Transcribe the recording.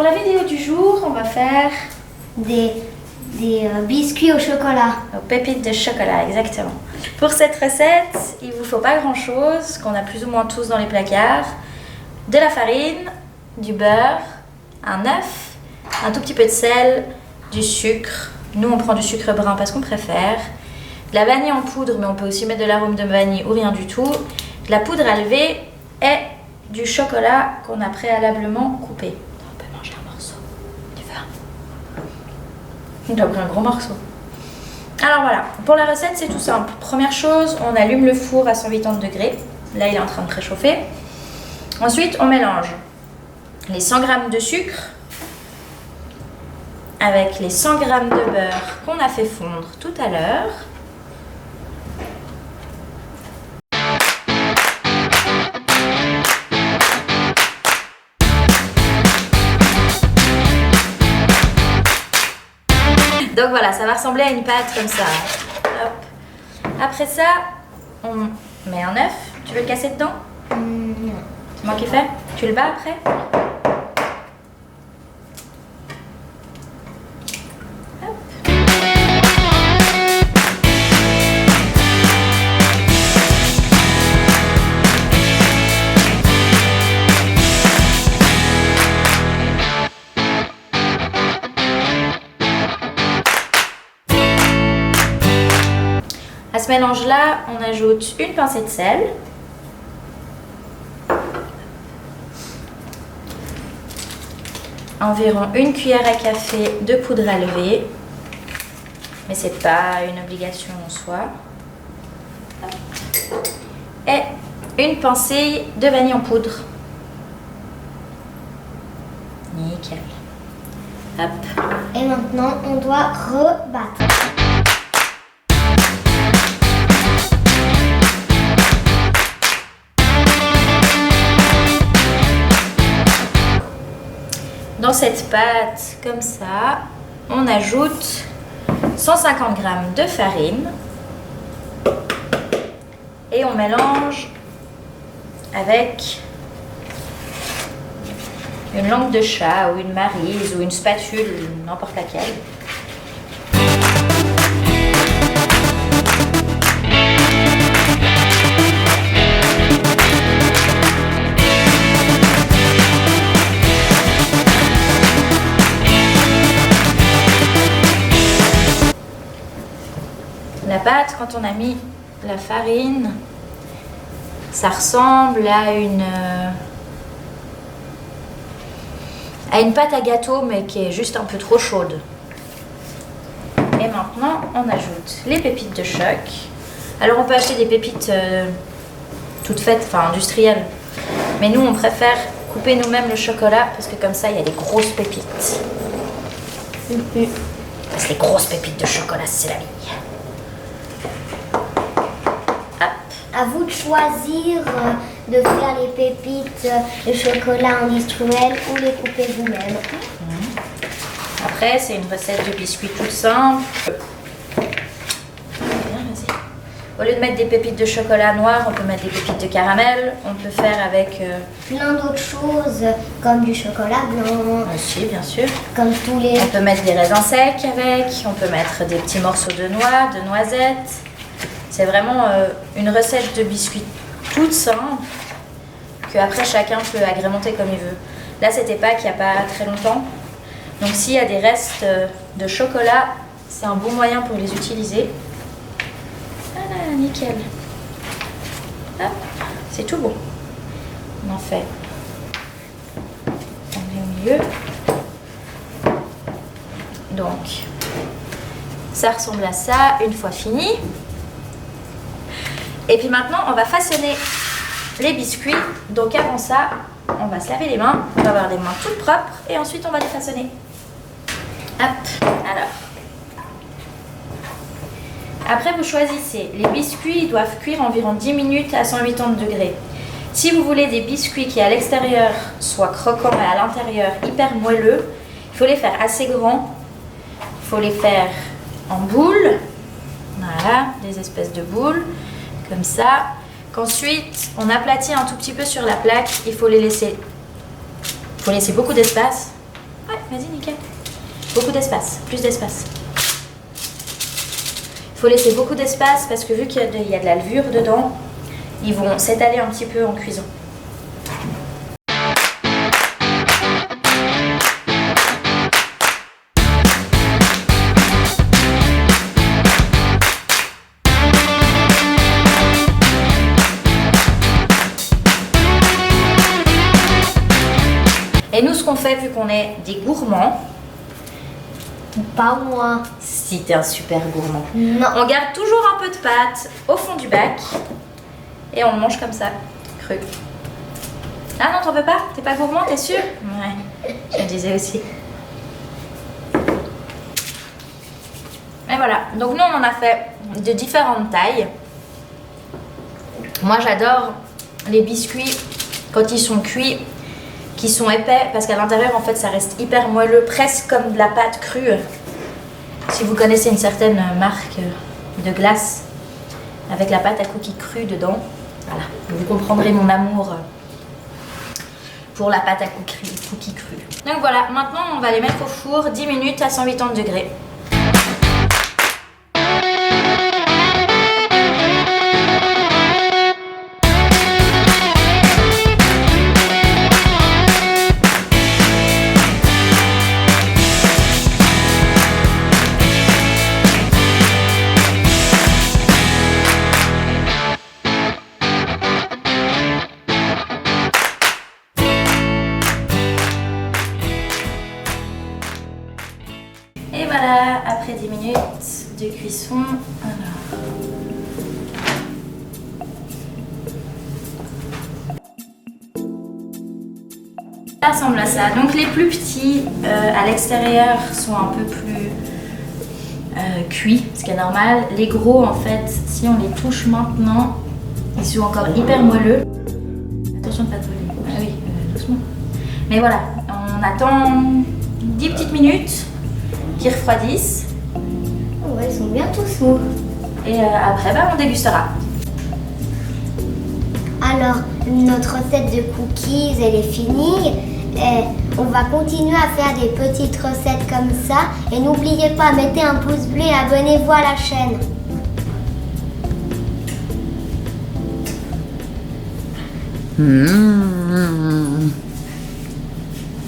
la vidéo du jour, on va faire des biscuits au chocolat. aux pépites de chocolat, exactement. Pour cette recette, il vous faut pas grand chose, qu'on a plus ou moins tous dans les placards. De la farine, du beurre, un œuf, un tout petit peu de sel, du sucre. Nous on prend du sucre brun parce qu'on préfère. De la vanille en poudre, mais on peut aussi mettre de l'arôme de vanille ou rien du tout. De la poudre à lever et du chocolat qu'on a préalablement coupé. On peut manger un morceau. Tu veux? On a pris un gros morceau. Alors voilà, pour la recette c'est tout simple. Première chose, on allume le four à 180 degrés. Là il est en train de préchauffer. Ensuite on mélange les 100 g de sucre avec les 100 g de beurre qu'on a fait fondre tout à l'heure. Donc voilà, ça va ressembler à une pâte comme ça. Hop. Après ça, on met un œuf. Tu veux le casser dedans? Non. C'est moi qui fais. Tu le bats après? Hop. À ce mélange-là, on ajoute une pincée de sel. Environ une cuillère à café de poudre à lever. Mais c'est pas une obligation en soi. Et une pincée de vanille en poudre. Nickel. Hop. Et maintenant, on doit rebattre. Dans cette pâte, comme ça, on ajoute 150 g de farine et on mélange avec une langue de chat ou une maryse ou une spatule, n'importe laquelle. La pâte, quand on a mis la farine, ça ressemble à une pâte à gâteau, mais qui est juste un peu trop chaude. Et maintenant, on ajoute les pépites de choc. Alors, on peut acheter des pépites toutes faites, enfin industrielles. Mais nous, on préfère couper nous-mêmes le chocolat parce que comme ça, il y a des grosses pépites. Parce que les grosses pépites de chocolat, c'est la vie. À vous de choisir de faire les pépites de chocolat industriel ou les couper vous-même. Après, c'est une recette de biscuits toute simple. Bien, vas-y. Au lieu de mettre des pépites de chocolat noir, on peut mettre des pépites de caramel. On peut faire avec... Plein d'autres choses, comme du chocolat blanc. Aussi, bien sûr. Comme tous les... On peut mettre des raisins secs avec. On peut mettre des petits morceaux de noix, de noisettes. C'est vraiment une recette de biscuits toute simple que après chacun peut agrémenter comme il veut. Là, c'était Pâques il n'y a pas très longtemps. Donc s'il y a des restes de chocolat, c'est un bon moyen pour les utiliser. Voilà, nickel. Hop, c'est tout bon. On en fait. On met au milieu. Donc, ça ressemble à ça une fois fini. Et puis maintenant, on va façonner les biscuits. Donc avant ça, on va se laver les mains. On va avoir des mains toutes propres. Et ensuite, on va les façonner. Hop, alors. Après, vous choisissez. Les biscuits doivent cuire environ 10 minutes à 180 degrés. Si vous voulez des biscuits qui à l'extérieur soient croquants et à l'intérieur hyper moelleux, il faut les faire assez grands. Il faut les faire en boules. Voilà, des espèces de boules. Comme ça, qu'ensuite on aplatit un tout petit peu sur la plaque. Il faut laisser beaucoup d'espace vas-y, nickel. Beaucoup d'espace, plus d'espace. Il faut laisser beaucoup d'espace parce que vu qu'il y a de la levure dedans, ils vont s'étaler un petit peu en cuisant. Et nous, ce qu'on fait, vu qu'on est des gourmands, Pas moi. si t'es un super gourmand, Non. on garde toujours un peu de pâte au fond du bac et on le mange comme ça, cru. Ah non, t'en veux pas? T'es pas gourmand, t'es sûr? Ouais, je me disais aussi. Et voilà, donc nous on en a fait de différentes tailles. Moi j'adore les biscuits quand ils sont cuits, qui sont épais, parce qu'à l'intérieur en fait ça reste hyper moelleux, presque comme de la pâte crue. Si vous connaissez une certaine marque de glace avec la pâte à cookies crue dedans, voilà, vous comprendrez mon amour pour la pâte à cookies crue. Donc voilà, maintenant on va les mettre au four 10 minutes à 180 degrés. Et voilà, après 10 minutes de cuisson, alors. Ça ressemble à ça. Donc les plus petits à l'extérieur sont un peu plus cuits, ce qui est normal. Les gros, en fait, si on les touche maintenant, ils sont encore hyper moelleux. Attention de ne pas te voler. Ah oui, doucement. Mais voilà, on attend 10 petites minutes qui refroidissent. Ouais, ils sont bien tous mous. Et après, bah, on dégustera. Alors, notre recette de cookies, elle est finie. Et on va continuer à faire des petites recettes comme ça. Et n'oubliez pas, mettez un pouce bleu et abonnez-vous à la chaîne. Mmh.